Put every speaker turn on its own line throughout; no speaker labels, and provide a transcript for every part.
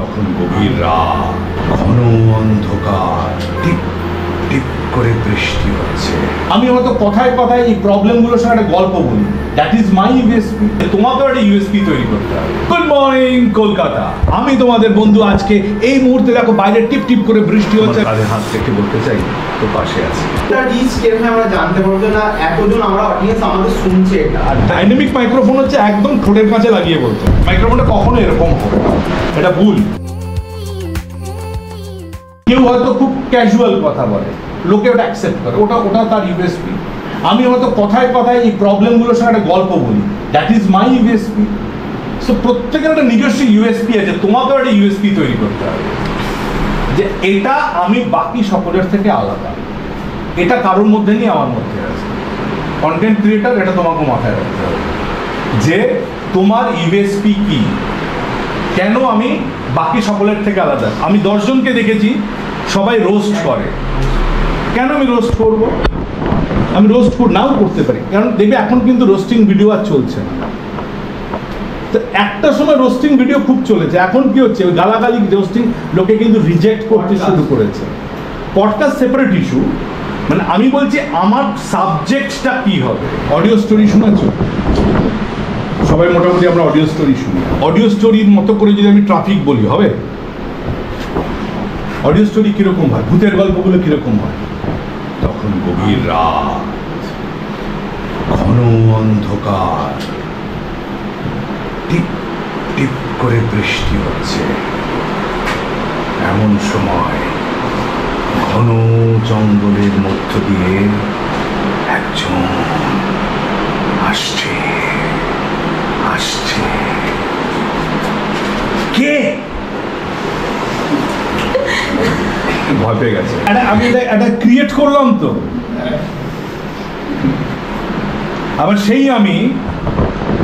তখন গভীর রাত, ঘন অন্ধকার, টিপ টিপ করে বৃষ্টি হচ্ছে।
আমি হয়তো কথায় কথায় এই প্রবলেমগুলোর সঙ্গে একটা গল্প বলি। That is my USP. তোমাকেও একটা ইউএসপি তৈরি করতে হবে। গুড মর্নিং কলকাতা, আমি তোমাদের বন্ধু। আজকে এই মুহূর্তে দেখো বাইরে টিপ টিপ করে বৃষ্টি হচ্ছে।
তাদের হাত থেকে বলতে চাই তো পাশে আছে।
আমরা জানতে পারবো না এতজন আমরা অডিয়েন্স আমাদের শুনছে। এটা
আর ডাইনামিক মাইক্রোফোন হচ্ছে একদম ঠোঁটের কাছে লাগিয়ে বলতে। মাইক্রোফোনটা কখনো এরকম হবে না, এটা ভুল। কেউ হয়তো খুব ক্যাজুয়াল কথা বলে, লোকে ওটা অ্যাকসেপ্ট করে, ওটা তার ইউএসপি। আমি হয়তো কথায় কথায় এই প্রবলেমগুলোর সঙ্গে একটা গল্প বলি। That is my USP. So প্রত্যেকের একটা নিজস্ব ইউএসপি আছে। তোমাকেও একটা ইউএসপি তৈরি করতে হবে যে এটা আমি বাকি সকলের থেকে আলাদা, এটা কারোর মধ্যে নেই, আমার মধ্যে আছে। কন্টেন্ট ক্রিয়েটার, এটা তোমাকে মাথায় রাখতে হবে যে তোমার ইউএসপি কি, কেন আমি বাকি সকলের থেকে আলাদা। আমি 10 জনকে দেখেছি সবাই রোস্ট করে, কেন আমি রোস্ট করব? আমি রোস্ট নাও করতে পারি, কারণ দেখবে এখন কিন্তু রোস্টিং ভিডিও আর চলছে না। তো একটা সময় রোস্টিং ভিডিও খুব চলেছে, এখন কি হচ্ছে ওই গালাগালি রোস্টিং লোকে কিন্তু রিজেক্ট করতে শুরু করেছে। পডকাস্ট সেপারেট ইস্যু, মানে আমি বলছি আমার সাবজেক্টটা কি হবে। অডিও স্টোরি শোনাচ্ছ সবাই, মোটামুটি আমরা অডিও স্টোরি শুনি। অডিও স্টোরির মতো করে যদি আমি ট্রাফিক বলি হবে? অডিও স্টোরি কিরকম হয়, ভূতের গল্পগুলো কিরকম হয়?
তখন গভীর রাত, ঘন অন্ধকার, টিপ টিপ করে বৃষ্টি হচ্ছে। এমন সময় ঘন জঙ্গলের মধ্য দিয়ে একজন আসছে আসছে।
কে? ভয় পেয়ে গেছে। আমি এটা ক্রিয়েট করলাম তো। আবার সেই আমি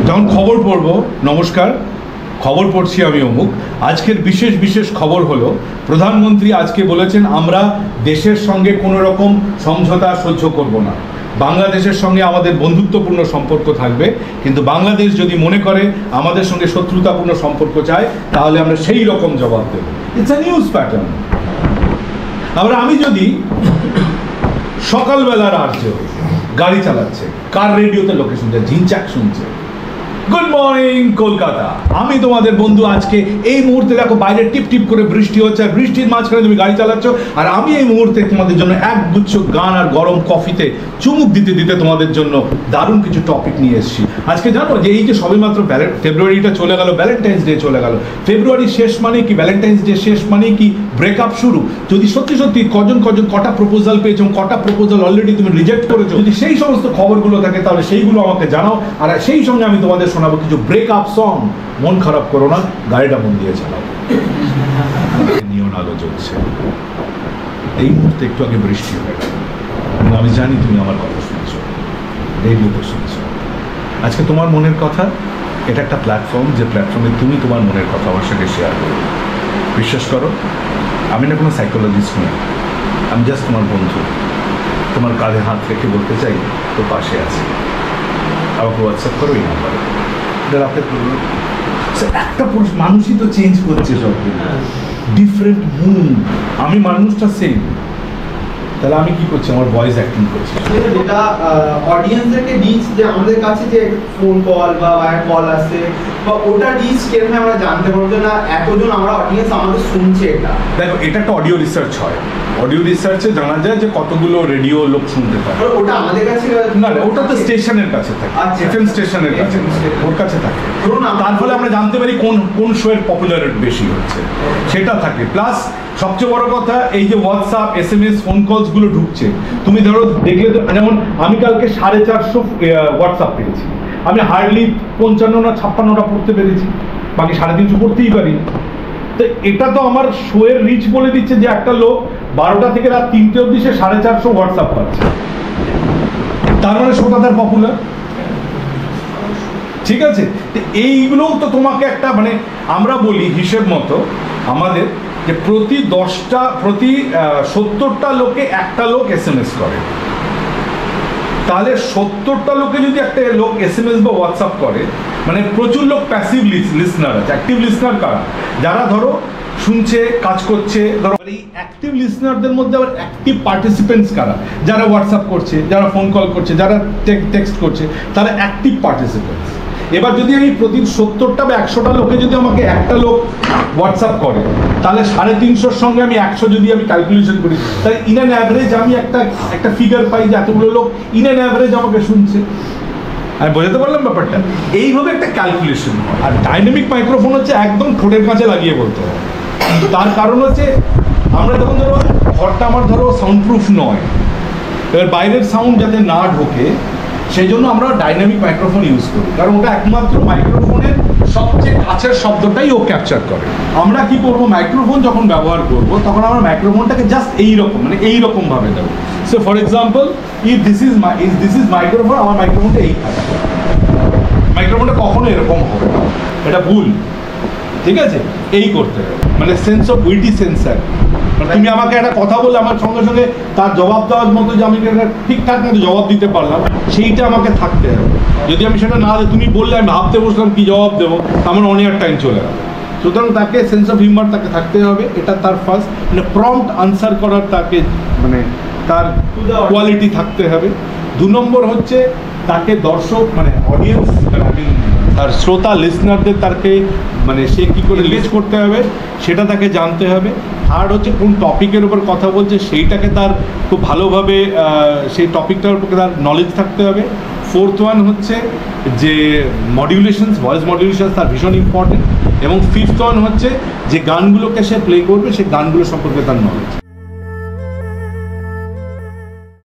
যখন খবর পড়বো, নমস্কার, খবর পড়ছি আমি অমুক, আজকের বিশেষ বিশেষ খবর হলো প্রধানমন্ত্রী আজকে বলেছেন আমরা দেশের সঙ্গে কোনো রকম সমঝোতা সহ্য করব না। বাংলাদেশের সঙ্গে আমাদের বন্ধুত্বপূর্ণ সম্পর্ক থাকবে, কিন্তু বাংলাদেশ যদি মনে করে আমাদের সঙ্গে শত্রুতাপূর্ণ সম্পর্ক চায় তাহলে আমরা সেই রকম জবাব দেব। It's a news pattern. আবার আমি যদি সকালবেলার আর্য গাড়ি চালাচ্ছে, কার রেডিওতে লোকে শুনছে, ঝিনচাক শুনছে, গুড মর্নিং কলকাতা, আমি তোমাদের বন্ধু। আজকে এই মুহূর্তে দেখো বাইরে টিপ টিপ করে বৃষ্টি হচ্ছে, আর বৃষ্টির মাঝখানে তুমি গাড়ি চালাচ্ছ, আর আমি এই মুহূর্তে তোমাদের জন্য একগুচ্ছ গান আর গরম কফিতে চুমুক দিতে দিতে তোমাদের জন্য দারুণ কিছু টপিক নিয়ে এসেছি। আজকে জানো যে এই যে সবেমাত্র ফেব্রুয়ারিটা চলে গেল, ভ্যালেন্টাইন্স ডে চলে গেল। ফেব্রুয়ারি শেষ মানে কি ভ্যালেন্টাইন্স ডে শেষ মানে কি ব্রেকআপ শুরু। যদি সত্যি সত্যি কটা প্রপোজাল পেয়েছো, কটা প্রপোজাল অলরেডি তুমি রিজেক্ট করেছো, যদি সেই সমস্ত খবরগুলো থাকে তাহলে সেইগুলো আমাকে জানাও। আর সেই সঙ্গে আমি তোমাদের শোনাবো কিছু ব্রেকআপ সং। মন খারাপ করো না, গাড়িটা মন দিয়ে চালাও। নিয়ন আলো জ্বলছে, এই মুহূর্তে একটু আগে বৃষ্টি হয়ে গেল, আমি জানি তুমি আমার কথা শুনছো, রেডিওতে শুনছো। আজকে তোমার মনের কথা, এটা একটা প্ল্যাটফর্ম, যে প্ল্যাটফর্মে তুমি তোমার মনের কথা আমার সঙ্গে শেয়ার করো। বিশ্বাস করো, আমি না কোনো সাইকোলজিস্ট নই, আমি জাস্ট তোমার বন্ধু। তোমার কাঁধে হাত রেখে বলতে চাই তো পাশে আছে। আমাকে হোয়াটসঅ্যাপ করো এই নাম্বারে, এটা রাখতে করবো। একটা মানুষই তো চেঞ্জ করছে সব ডিফারেন্ট মুড। আমি মানুষটা সেম, তাহলে আমি কি করছি? আমার ভয়েস অ্যাক্টিং করছি।
যেটা অডিয়েন্সদেরকে রিচ, যে আমাদের কাছে যে ফোন কল বা কল আসে বা ওটা রিচ কেন আমরা জানতে পারবো না এতজন আমরা অডিয়েন্স আমাদের শুনছে। এটা
দেখো, এটা একটা অডিও রিসার্চ হয়। অডিও রিসার্চে জানা যায় যে কতগুলো রেডিও লোক শুনতে পারে।
ওটা আমাদের কাছে
না, ওটা তো স্টেশনের কাছে থাকে, এফএম স্টেশনের কাছে, ওর কাছে থাকে। তার ফলে আমরা জানতে পারি কোন শো এর পপুলারিটি বেশি হচ্ছে, সেটা থাকে। প্লাস সবচেয়ে বড় কথা, এই যে হোয়াটসঅ্যাপ, SMS, ফোন কলস গুলো ঢুকছে, তুমি ধরো দেখলে তো, যেমন আমি কালকে 450 হোয়াটসঅ্যাপ পেয়েছি, আমি হার্ডলি 55 না 56টা পড়তে পেরেছি, বাকি 350 পড়তেই পারি। তো এটা তো আমার শোয়ের রিচ বলে দিচ্ছে যে একটা লোক 12টা থেকে রাত 3টে অবধি সে 450 হোয়াটসঅ্যাপ পাচ্ছে, তার মানে শোটা তার পপুলার। ঠিক আছে, এইগুলোও তো তোমাকে একটা, মানে আমরা বলি হিসেব মতো আমাদের যে প্রতি 70টা লোকে একটা লোক SMS করে। তাহলে 70টা লোকে যদি একটা লোক SMS বা হোয়াটসঅ্যাপ করে, মানে প্রচুর লোক প্যাসিভ লিসনার আছে। অ্যাক্টিভ লিসনার কারা? যারা ধরো শুনছে, কাজ করছে। ধরো এই অ্যাক্টিভ লিসনারদের মধ্যে আবার অ্যাক্টিভ পার্টিসিপেন্টস কারা, যারা হোয়াটসঅ্যাপ করছে, যারা ফোন কল করছে, যারা টেক্সট করছে, তারা অ্যাক্টিভ পার্টিসিপেন্টস। এবার যদি আমি প্রতি 70টা বা 100টা লোকে যদি আমাকে একটা লোক হোয়াটসঅ্যাপ করে, তাহলে 350-র সঙ্গে আমি 100 যদি আমি ক্যালকুলেশন করি, তাহলে ইন অ্যান অ্যাভারেজ আমি একটা ফিগার পাই যে এতগুলো লোক ইন অ্যান অ্যাভারেজ আমাকে শুনছে। আমি বোঝাতে পারলাম ব্যাপারটা? এইভাবে একটা ক্যালকুলেশন হয়। আর ডাইনামিক মাইক্রোফোন হচ্ছে একদম ঠোঁটের কাছে লাগিয়ে বলতে হবে। তার কারণ হচ্ছে আমরা যখন ধরো ঘরটা আমার ধরো সাউন্ড প্রুফ নয়, এবার বাইরের সাউন্ড যাতে না ঢোকে সেই জন্য আমরা ডাইনামিক মাইক্রোফোন ইউজ করি, কারণ ওটা একমাত্র মাইক্রোফোনের সবচেয়ে কাছের শব্দটাই ও ক্যাপচার করে। আমরা কি করবো, মাইক্রোফোন যখন ব্যবহার করব তখন আমরা মাইক্রোফোনটাকে জাস্ট এইরকম মানে এইরকম ভাবে দেবো। So for example, if this is microphone, আমার মাইক্রোফোনটা এই থাকে, মাইক্রোফোনটা কখনো এরকম হবে না, এটা ভুল, ঠিক আছে? এই করতে হবে, মানে সেন্স অফ উইটি সেন্সার। তুমি আমাকে একটা কথা বলে আমার সঙ্গে সঙ্গে তার জবাব দেওয়ার মতো যে আমি ঠিকঠাক মতো জবাব দিতে পারলাম, সেইটা আমাকে থাকতে হবে। যদি আমি সেটা না তুমি বললে আমি ভাবতে বসলাম কি জবাব দেবো, আমার অনেক টাইম চলে গেল। সুতরাং তাকে সেন্স অফ হিউমার তাকে থাকতে হবে, এটা তার ফার্স্ট। মানে প্রম্পট আনসার করার তাকে মানে তার কোয়ালিটি থাকতে হবে। 2 নম্বর হচ্ছে তাকে দর্শক মানে অডিয়েন্স তার শ্রোতা লিসনারদের তাকে মানে সে কী করে রিলিজ করতে হবে সেটা তাকে জানতে হবে। থার্ড হচ্ছে কোন টপিকের উপর কথা বলছে সেইটাকে তার খুব ভালোভাবে সেই টপিকটার উপর তার নলেজ থাকতে হবে। 4th ওয়ান হচ্ছে যে মডিউলেশনস, ভয়েস মডিউলেশনস তার ভীষণ ইম্পর্টেন্ট। এবং 5th ওয়ান হচ্ছে যে গানগুলোকে সে প্লে করবে সেই গানগুলো সম্পর্কে তার নলেজ।